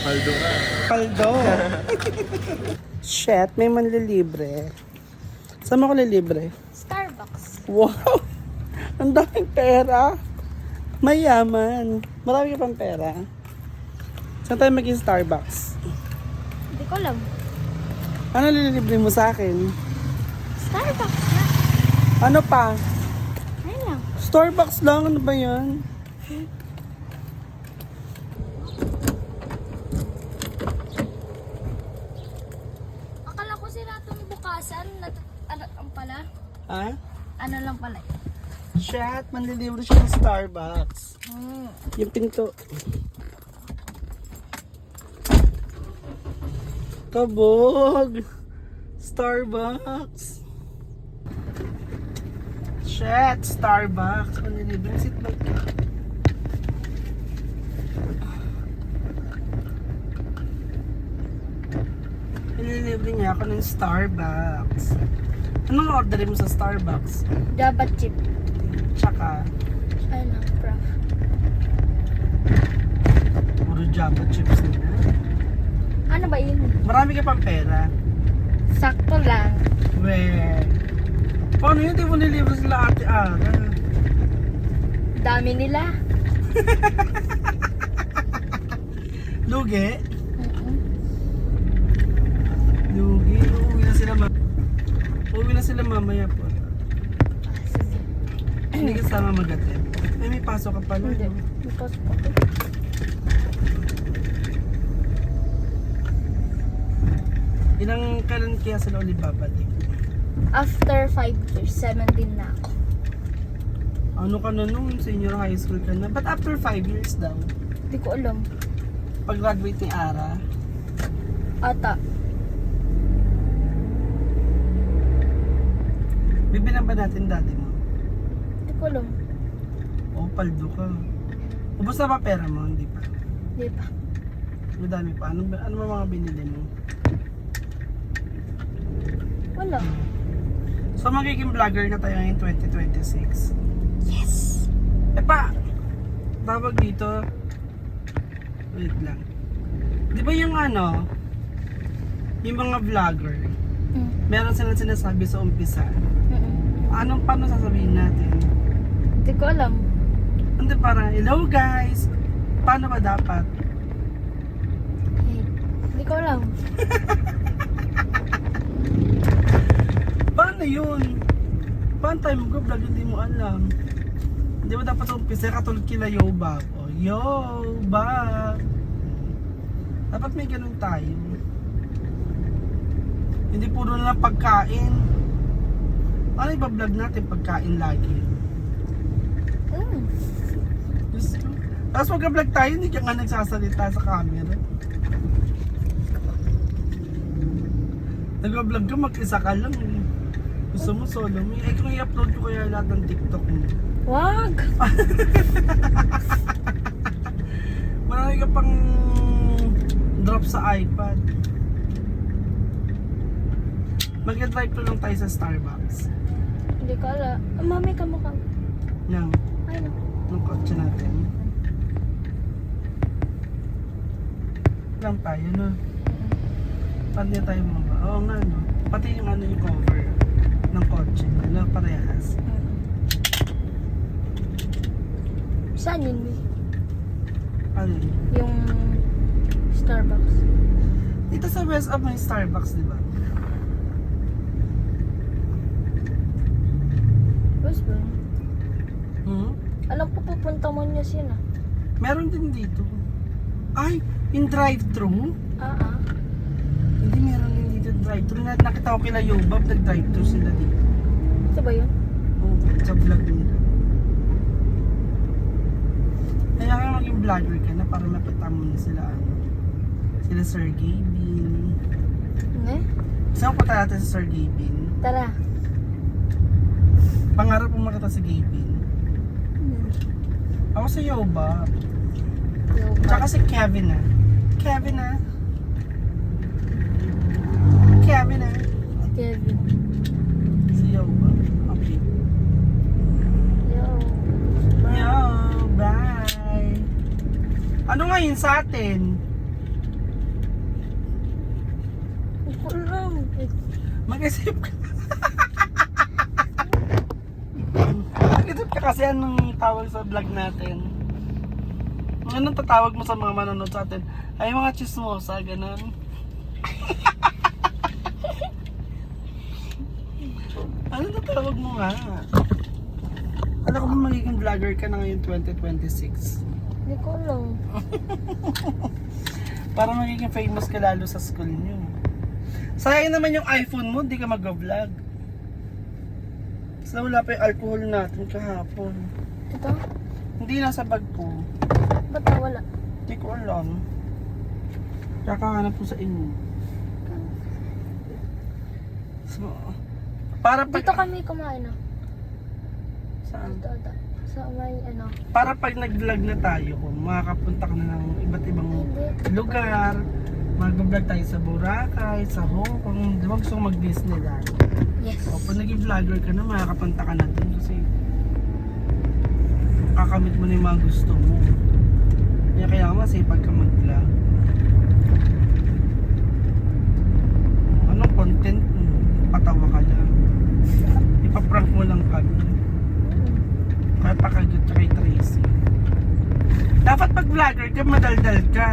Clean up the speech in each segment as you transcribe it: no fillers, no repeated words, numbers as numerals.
Paldo ka. Paldo. Shit, may manlilibre. Saan mo ko lilibre? Starbucks. Wow! Ang daming pera. Mayaman. Marami ka pang pera. Saan tayo maging Starbucks? Hindi ko alam. Ano lilibre mo sa akin? Starbucks na. Ano pa? Ayun lang. Starbucks lang? Ano ba yan? Akala ko sila itong bukasan. Ano ang pala? Ha? Ano lang pala? Shit, manlilibre siya ng Starbucks. Yung pinto. Kabog! Starbucks! Shit, Starbucks. Manlilibre ng seatbelt. Manlilibre niya ako ng Starbucks. Anong orderin mo sa Starbucks? Java chip. Tsaka, Ayun lang, prof. puro Java chips nila. Ano ba yun? Marami ka pang pera. Sakto lang. We. Paano yun? Di mo nilibre sila ate Ara. Dami nila. Lugi? Lugi. Uuwi na sila mamaya po. Hindi ka sama mag-attend. Ay, may pasok ka pala. Hindi. No? Because ako. Ilang kailan kaya sila ulit babalik? After 5 years, 17 na ako. Ano ka na nung senior high school ka na? But after 5 years daw? Hindi ko alam. Pag-graduate ni Ara? Ata. Bibilang ba natin dati mo? Hindi ko alam. Oo, paldo ka. Ubus na ba pera mo? Hindi pa. Hindi pa. Madami pa. Ano ba mga binili mo? Wala. So magiging vlogger na tayo ngayon 2026. Yes! Eh pa! Tawag dito. Wait lang. Di ba yung ano? Yung mga vlogger, meron silang sinasabi sa umpisa. Paano sasabihin natin? Hindi ko alam. Hindi parang, hello guys! Paano ba dapat? Hindi ko alam. Paano yun? Paano tayo mag-vlog? Hindi mo alam. Hindi ba dapat umpisa katulad kila Yoba? O, Yoba! Dapat may ganun tayo. Hindi puro na lang pagkain. Ano iba-vlog natin pagkain lagi? Diyos ko. Tapos mag-vlog tayo, hindi ka nga nagsasalita sa camera. Nag-vlog ka, mag-isa ka lang. Gusto mo solo mo. Eh kung i-upload ko kaya lahat ng TikTok mo. Wag! Marami ka pang drop sa iPad. Mag-drive to lang tayo sa Starbucks. Hindi ko alam. Mami ka mo ka. Yan. Ay, no. Ng kotse natin. Lang tayo, no? Pati tayo mga. Oo nga, no? Pati yung ano yung cover ng kotse. Ano, parehas. Saan yun, Mi? Ano yun? Yung Starbucks. Dito sa West of may Starbucks, di ba? Bus ba? Hmm? Alam ko pupunta mo niya sila. Meron din dito. Ay, yung drive-thru? Hindi, meron din dito drive-thru. Nakita ko kila Yobab, nag-drive-thru sila dito. Ito ba yun? Oo, sa vlog nila. Kaya ka maging vlogger ka na para makita mo na sila ano. Sila Sir Gavin. Ne? Saan punta natin sa Sir Gavin? Tara. Pangarap mo makita si Gavin. Ako si Yobab. Tsaka si Kevin ah. Kevin ah. Kevin ah. Kevin. Si Yobab. Okay. Yo. Yo, bye. Ano ngayon sa atin? Ako lang. Mag-isip ka. Mag-isip ka kasi anong tawag sa vlog natin. Anong tatawag mo sa mga manonood sa atin? Ay, mga chismosa, ganun. Anong tatawag mo nga? Alam ko ba magiging vlogger ka na ngayon 2026? Hindi ko alam. Para magiging famous ka lalo sa school nyo. Sayang naman yung iPhone mo, hindi ka mag-vlog. Kasi wala pa yung alcohol natin kahapon. Ito? Hindi nasa bag ko. Ba't nawala? Hindi ko alam. Kakahanap ko sa inyo. So, para pag... Dito kami kumain, no? Saan? Ito. Sa may, ano? Para pag nag-vlog na tayo, makakapunta ka na ng iba't ibang lugar. Mag-vlog tayo sa Boracay, sa Hong Kong. Di ba gusto kong mag-Disneyland? Yes. O, pag nag-vlogger ka na, makakapunta ka na dun kasi kakamit mo na yung mga gusto mo. Kaya masipag ka mag-vlog. Anong content mo? Patawa ka lang. Ipaprank mo lang kami. Kaya pakagot ka kay Tracy. Dapat pag vlogger ka, madaldal ka.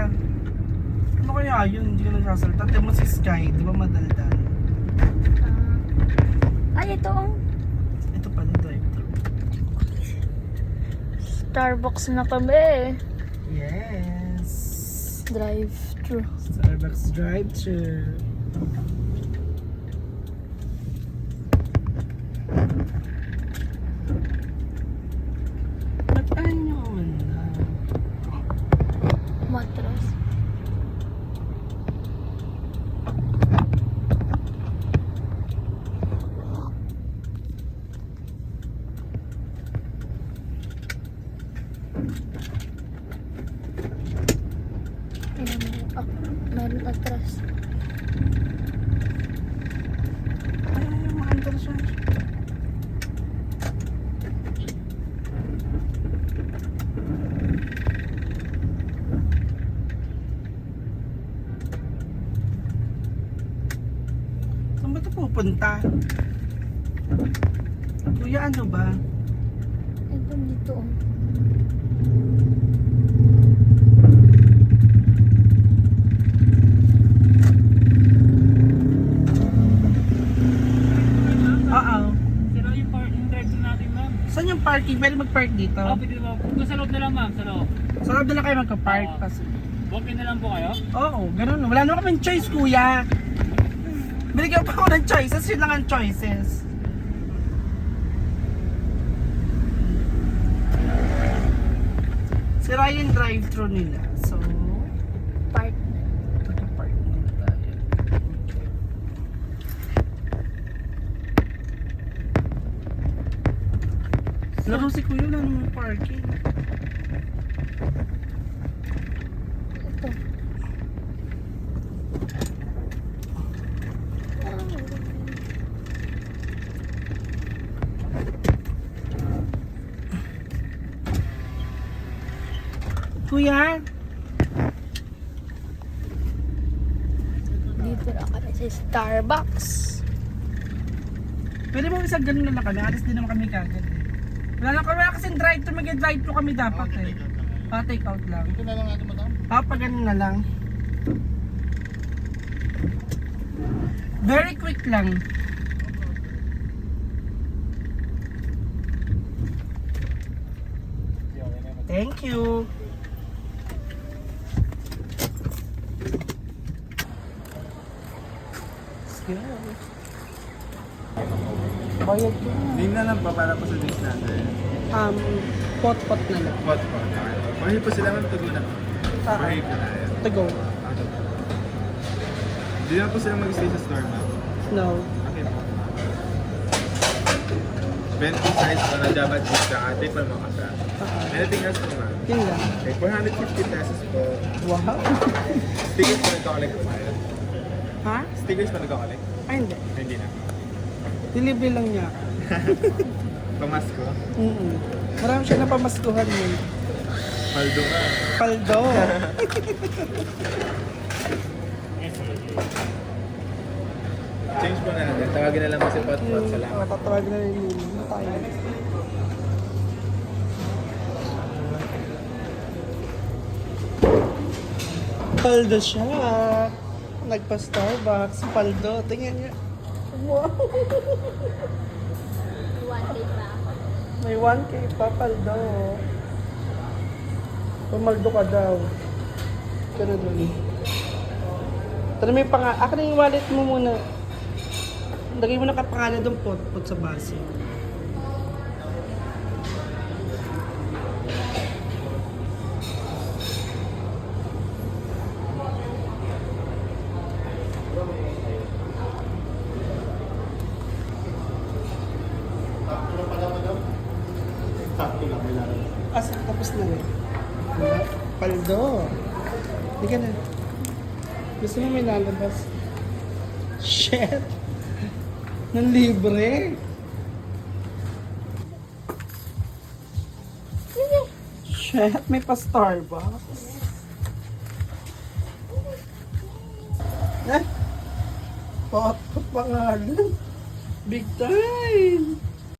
Ano kaya yun? Hindi ka nagsasalita. Tignan mo si Sky, di ba madaldal? Ay, ito ang Ito pala, drive-thru. Starbucks na kami. Yes! Drive-thru. Starbucks drive-thru. Ba't ano man na? Matras. Meron atras. Ay, maandar siya. Saan ba ito pupunta? Kuya, ano ba? Ito dito. Oo. Sira yung parking drive natin, ma'am. Saan yung parking? Pwede mag-park dito? Pwede mo. Kung sa loob na lang, ma'am. Sa loob. Sa loob na lang kayo magka-park. Oo. Kasi... Walk-in na lang po kayo. Oo, ganun. Wala naman kaming choice, kuya. Binigyan pa ako ng choices. Yun lang ang choices. Sira yung drive-thru nila. So, Park. magka-park muna tayo. Laro si kuya, wala namang parking. Ito. Kuya, Dito na kami sa Starbucks. pwede mo isang ganun na lang kami. Alis din naman kami kagad. Wala kasing drive-thru. Mag-drive-thru kami dapat eh. Take out lang. Ito na lang natin, madam. Pag ganun na lang. Very quick lang. Thank you. Let's go. Bayad ko. Name na lang pa para po sa drinks natin. Pot-pot na lang. What po? Mahal po sila man tugo na. Mahal po na yan. To go. Hindi na po sila mag-stay sa store ma'am. No. Okay po. 20 size po na Java cheese sa ate pa mga ka. Anything else po ma'am? Yun lang. Okay, 450 pesos po. Wow. Stickers pa nagkakolek po tayo. Ha? Stickers pa nagkakolek? Ay, hindi. Hindi na. Delivery lang niya. Pamasko. Marami siya napamaskuhan mo. Paldo ka. Paldo. Change mo na natin. Tawagin na lang mo si Potpot. Salamat. Tatawag na rin yun. Tayo. Paldo siya. Nagpa-Starbucks. Paldo. Tingnan niya. Wow. One day pa. May 1K pa, Paldo. Pumaldo ka daw. Kano doon. Tara, may akin na yung wallet mo muna. Lagay mo na kapangalan doon, pot sa base. Tapos na rin. Paldo. Hindi ka na. Gusto mo may lalabas? Shit! Nang libre! Shit! May pa Starbucks. Eh! Pangalan. Big time!